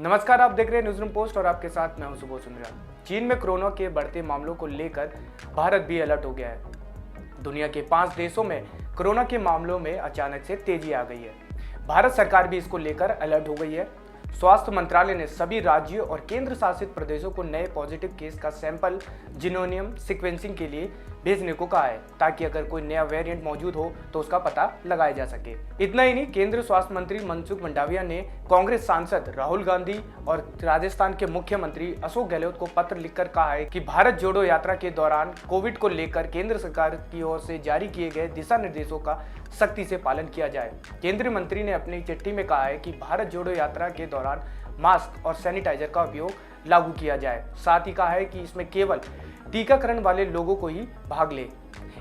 नमस्कार, आप देख रहे हैं न्यूज़ रूम पोस्ट और आपके साथ मैं हूं सुबोध सुंदरा। चीन में कोरोना के बढ़ते मामलों को लेकर भारत भी अलर्ट हो गया है। दुनिया के 5 देशों में कोरोना के मामलों में अचानक से तेजी आ गई है। भारत सरकार भी इसको लेकर अलर्ट हो गई है। स्वास्थ्य मंत्रालय ने सभी राज्यों और केंद्र शासित प्रदेशों को नए पॉजिटिव केस का सैंपल जीनोम सीक्वेंसिंग के लिए भेजने को कहा है, ताकि अगर कोई नया वेरिएंट मौजूद हो तो उसका पता लगाया जा सके। इतना ही नहीं, केंद्रीय स्वास्थ्य मंत्री मनसुख मंडाविया ने कांग्रेस सांसद राहुल गांधी और राजस्थान के मुख्यमंत्री अशोक गहलोत को पत्र लिखकर कहा है कि भारत जोड़ो यात्रा के दौरान कोविड को लेकर केंद्र सरकार की ओर से जारी किए गए दिशा निर्देशों का सख्ती से पालन किया जाए। केंद्रीय मंत्री ने अपनी चिट्ठी में कहा है कि भारत जोड़ो यात्रा के दौरान मास्क और सैनिटाइजर का उपयोग लागू किया जाए। साथ ही कहा है कि इसमें केवल टीकाकरण वाले लोगों को ही भाग ले।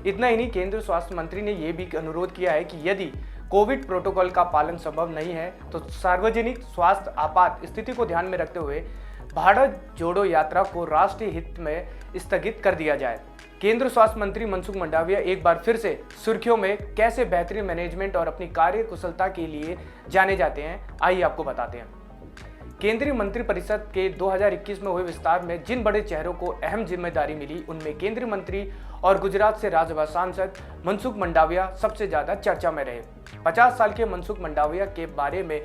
इतना ही नहीं, केंद्रीय स्वास्थ्य मंत्री ने यह भी अनुरोध किया है कि यदि कोविड प्रोटोकॉल का पालन संभव नहीं है तो सार्वजनिक स्वास्थ्य आपात स्थिति को ध्यान में रखते हुए भारत जोड़ो यात्रा को राष्ट्रीय हित में स्थगित कर दिया जाए। केंद्रीय स्वास्थ्य मंत्री मनसुख मंडाविया एक बार फिर से सुर्खियों में कैसे बेहतरीन मैनेजमेंट और अपनी कार्य कुशलता के लिए जाने जाते हैं, आइए आपको बताते हैं। केंद्रीय मंत्रिपरिषद के 2021 में हुए विस्तार में जिन बड़े चेहरों को अहम जिम्मेदारी मिली, उनमें केंद्रीय मंत्री और गुजरात से राज्यसभा सांसद मनसुख मंडाविया सबसे ज्यादा चर्चा में रहे। 50 साल के मनसुख मंडाविया के बारे में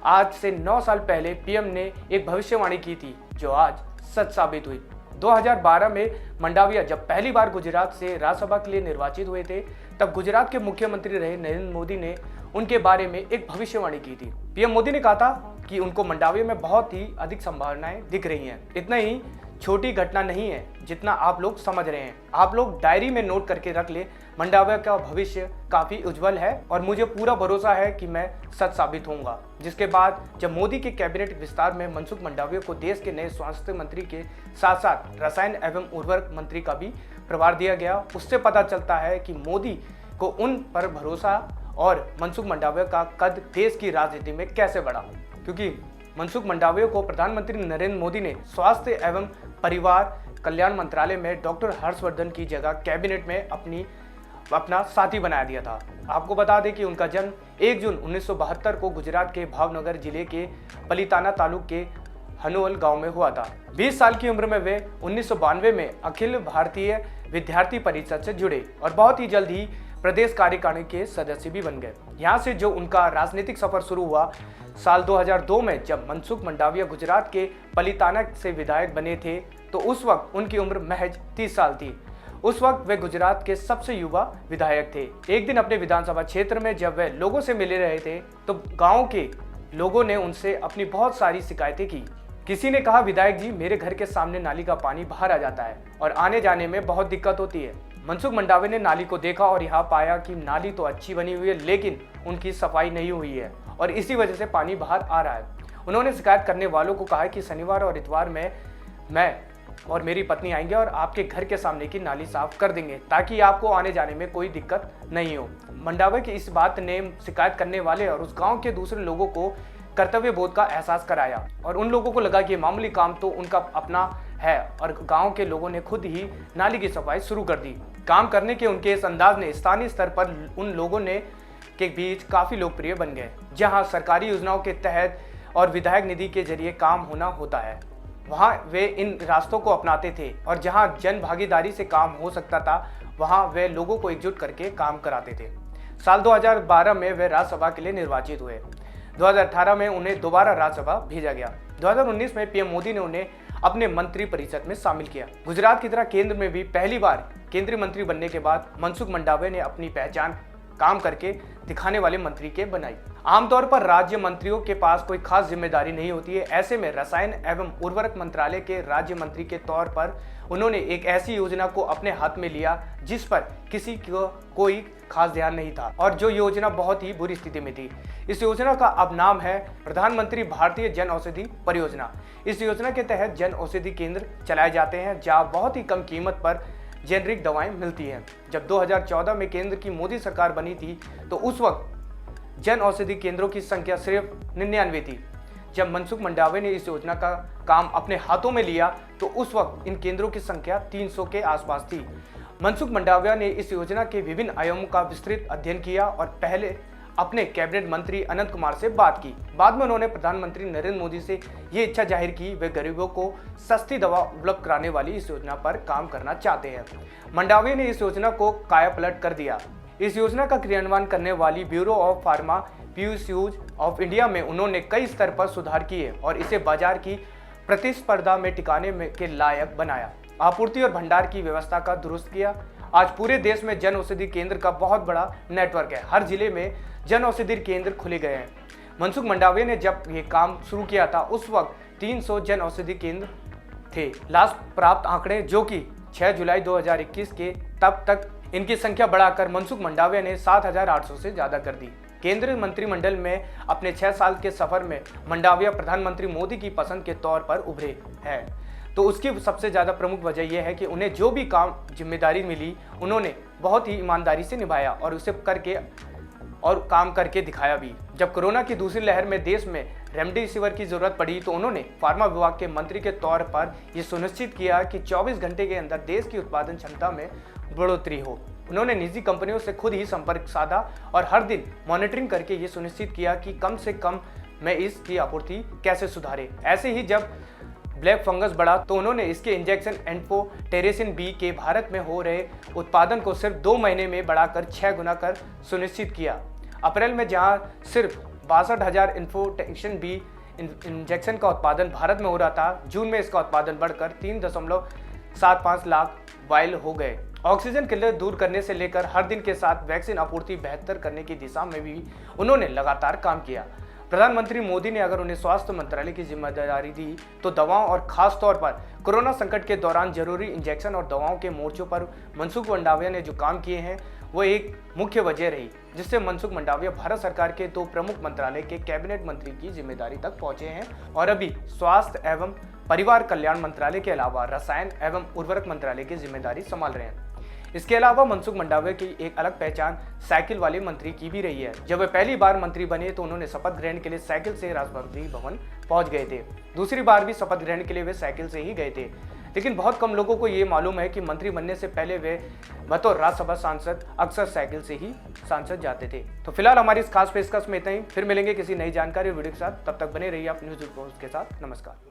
आज से 9 साल पहले पीएम ने एक भविष्यवाणी की थी, जो आज सच साबित हुई। 2012 में मंडाविया जब पहली बार गुजरात से राज्यसभा के लिए निर्वाचित हुए थे, तब गुजरात के मुख्यमंत्री रहे नरेंद्र मोदी ने उनके बारे में एक भविष्यवाणी की थी। पीएम मोदी ने कहा था कि उनको मंडाविया में बहुत ही अधिक संभावनाएं दिख रही हैं। इतना ही छोटी घटना नहीं है जितना आप लोग समझ रहे हैं। आप लोग डायरी में नोट करके रख ले, मंडाविया का भविष्य काफी उज्जवल है और मुझे पूरा भरोसा है कि मैं सच साबित होऊंगा। जिसके बाद जब मोदी के कैबिनेट विस्तार में मनसुख मंडाविया को देश के नए स्वास्थ्य मंत्री के साथ साथ रसायन एवं उर्वरक मंत्री का भी प्रभार दिया गया, उससे पता चलता है कि मोदी को उन पर भरोसा और मनसुख मंडाविया का कद देश की राजनीति में कैसे बढ़ा। क्योंकि मनसुख मंडाविया को प्रधानमंत्री नरेंद्र मोदी ने स्वास्थ्य एवं परिवार कल्याण मंत्रालय में डॉक्टर हर्षवर्धन की जगह कैबिनेट में अपना साथी बना दिया था। आपको बता दें कि उनका जन्म 1 जून 1972 को गुजरात के भावनगर जिले के पलिताना तालुक के हनोल गांव में हुआ था। 20 साल की उम्र में वे 1992 में अखिल भारतीय विद्यार्थी परिषद से जुड़े और बहुत ही जल्द ही प्रदेश कार्यकारिणी के सदस्य भी बन गए। यहाँ से जो उनका राजनीतिक सफर शुरू हुआ साल 2002 में, जब मनसुख मंडाविया गुजरात के पलिताना से विधायक बने थे, तो उस वक्त उनकी उम्र महज 30 साल थी। उस वक्त वे गुजरात के सबसे युवा विधायक थे। एक दिन अपने विधानसभा क्षेत्र में जब वे लोगों से मिल रहे थे, तो गांव के लोगों ने उनसे अपनी बहुत सारी शिकायतें की। किसी ने कहा, विधायक जी, मेरे घर के सामने नाली का पानी बाहर आ जाता है और आने जाने में बहुत दिक्कत होती है। मनसुख मंडाविया ने नाली को देखा और यहाँ पाया कि नाली तो अच्छी बनी हुई है, लेकिन उनकी सफाई नहीं हुई है और इसी वजह से पानी बाहर आ रहा है। उन्होंने शिकायत करने वालों को कहा कि शनिवार और इतवार में मैं और मेरी पत्नी आएंगे और आपके घर के सामने की नाली साफ कर देंगे, ताकि आपको आने जाने में कोई दिक्कत नहीं हो। मंडाविया की इस बात ने शिकायत करने वाले और उस गाँव के दूसरे लोगों को कर्तव्य बोध का एहसास कराया और उन लोगों को लगा कि मामूली काम तो उनका अपना है और गांव के लोगों ने खुद ही नाली की सफाई शुरू कर दी। काम करने के उनके इस अंदाज ने स्थानीय स्तर पर उन लोगों ने के बीच काफी लोकप्रिय बन गए। जहां सरकारी योजनाओं के तहत और विधायक निधि के जरिए काम होना होता है, वहां वे इन रास्तों को अपनाते थे और जहां जन भागीदारी से काम हो सकता था, वहां वे लोगों को एकजुट करके काम कराते थे। साल 2012 में वे राज्यसभा के लिए निर्वाचित हुए। 2018 में उन्हें दोबारा राज्यसभा भेजा गया। 2019 में पीएम मोदी ने उन्हें अपने मंत्री परिषद में शामिल किया। गुजरात की तरह केंद्र में भी पहली बार केंद्रीय मंत्री बनने के बाद मनसुख मंडाविया ने अपनी पहचान काम करके दिखाने वाले मंत्री के बनाई। आमतौर पर राज्य मंत्रियों के पास कोई खास जिम्मेदारी नहीं होती है। ऐसे में रसायन एवं उर्वरक मंत्रालय के राज्य मंत्री के तौर पर उन्होंने एक ऐसी योजना को अपने हाथ में लिया जिस पर किसी को कोई खास ध्यान नहीं था और जो योजना बहुत ही बुरी स्थिति में थी। इस योजना का अब नाम है प्रधानमंत्री भारतीय जन औषधि परियोजना। इस योजना के तहत जन औषधि केंद्र चलाए जाते हैं, जहाँ बहुत ही कम कीमत पर जेनरिक दवाएं मिलती हैं। जब 2014 में केंद्र की मोदी सरकार बनी थी, तो उस वक्त जन औषधि केंद्रों की संख्या सिर्फ 99 थी। जब मनसुख मंडाविया ने इस योजना का काम अपने हाथों में लिया, तो उस वक्त इन केंद्रों की संख्या 300 के आसपास थी। मनसुख मंडाविया ने इस योजना के विभिन्न आयामों का विस्तृत अध्ययन किया और पहले अपने कैबिनेट मंत्री अनंत कुमार से बात की। बाद में उन्होंने प्रधानमंत्री नरेंद्र मोदी से ये इच्छा जाहिर की वे गरीबों को सस्ती दवा उपलब्ध कराने वाली इस योजना पर काम करना चाहते हैं। मंडाविया ने इस योजना को कायापलट कर दिया। इस योजना का क्रियान्वयन करने वाली bureau of pharma Piyush of India में उन्होंने कई स्तर पर सुधार किए और इसे बाजार की प्रतिस्पर्धा में टिकाने के लायक बनाया। आपूर्ति और भंडार की व्यवस्था का दुरुस्त किया। आज पूरे देश में जन औषधि केंद्र का बहुत बड़ा नेटवर्क है। हर जिले में जन औषधि केंद्र खुले गए हैं। मनसुख मंडाविया ने जब ये काम शुरू किया था उस वक्त 300 जन औषधि केंद्र थे। लास्ट प्राप्त आंकड़े जो कि 6 जुलाई 2021 के तब तक इनकी संख्या बढ़ाकर मनसुख मंडाविया ने 7,800 से ज्यादा कर दी। केंद्रीय मंत्रिमंडल में अपने 6 साल के सफर में मंडाविया प्रधानमंत्री मोदी की पसंद के तौर पर उभरे हैं। तो उसकी सबसे ज़्यादा प्रमुख वजह यह है कि उन्हें जो भी काम जिम्मेदारी मिली उन्होंने बहुत ही ईमानदारी से निभाया और उसे काम करके दिखाया भी। जब कोरोना की दूसरी लहर में देश में रेमडेसिविर की जरूरत पड़ी तो उन्होंने फार्मा विभाग के मंत्री के तौर पर यह सुनिश्चित किया कि 24 घंटे के अंदर देश की उत्पादन क्षमता में बढ़ोतरी हो। उन्होंने निजी कंपनियों से खुद ही संपर्क साधा और हर दिन मॉनिटरिंग करके ये सुनिश्चित किया कि कम से कम में इसकी आपूर्ति कैसे सुधारे। ऐसे ही जब ब्लैक फंगस बढ़ा तो उन्होंने इसके इंजेक्शन एम्फोटेरेसिन बी के भारत में हो रहे उत्पादन को सिर्फ 2 महीने में बढ़ाकर 6 गुना कर सुनिश्चित किया। अप्रैल में जहां सिर्फ 62,000 एम्फोटेरेसिन बी इंजेक्शन का उत्पादन भारत में हो रहा था, जून में इसका उत्पादन बढ़कर 3.75 लाख वायल हो गए। ऑक्सीजन किल्लत दूर करने से लेकर हर दिन के साथ वैक्सीन आपूर्ति बेहतर करने की दिशा में भी उन्होंने लगातार काम किया। प्रधानमंत्री मोदी ने अगर उन्हें स्वास्थ्य मंत्रालय की जिम्मेदारी दी तो दवाओं और खास तौर पर कोरोना संकट के दौरान जरूरी इंजेक्शन और दवाओं के मोर्चों पर मनसुख मंडाविया ने जो काम किए हैं वो एक मुख्य वजह रही जिससे मनसुख मंडाविया भारत सरकार के 2 प्रमुख मंत्रालय के कैबिनेट मंत्री की जिम्मेदारी तक पहुंचे हैं और अभी स्वास्थ्य एवं परिवार कल्याण मंत्रालय के अलावा रसायन एवं उर्वरक मंत्रालय की जिम्मेदारी संभाल रहे हैं। इसके अलावा मनसुख मंडाविया की एक अलग पहचान साइकिल वाले मंत्री की भी रही है। जब वे पहली बार मंत्री बने तो उन्होंने शपथ ग्रहण के लिए साइकिल से राष्ट्रपति भवन पहुंच गए थे। दूसरी बार भी शपथ ग्रहण के लिए वे साइकिल से ही गए थे। लेकिन बहुत कम लोगों को ये मालूम है कि मंत्री बनने से पहले वे बतौर राज्यसभा सांसद अक्सर साइकिल से ही सांसद जाते थे। तो फिलहाल हमारी इस खास पेशकश में इतना ही। फिर मिलेंगे किसी नई जानकारी वीडियो के साथ। तब तक बने रहिए आप न्यूज़ रिपोर्ट के साथ। नमस्कार।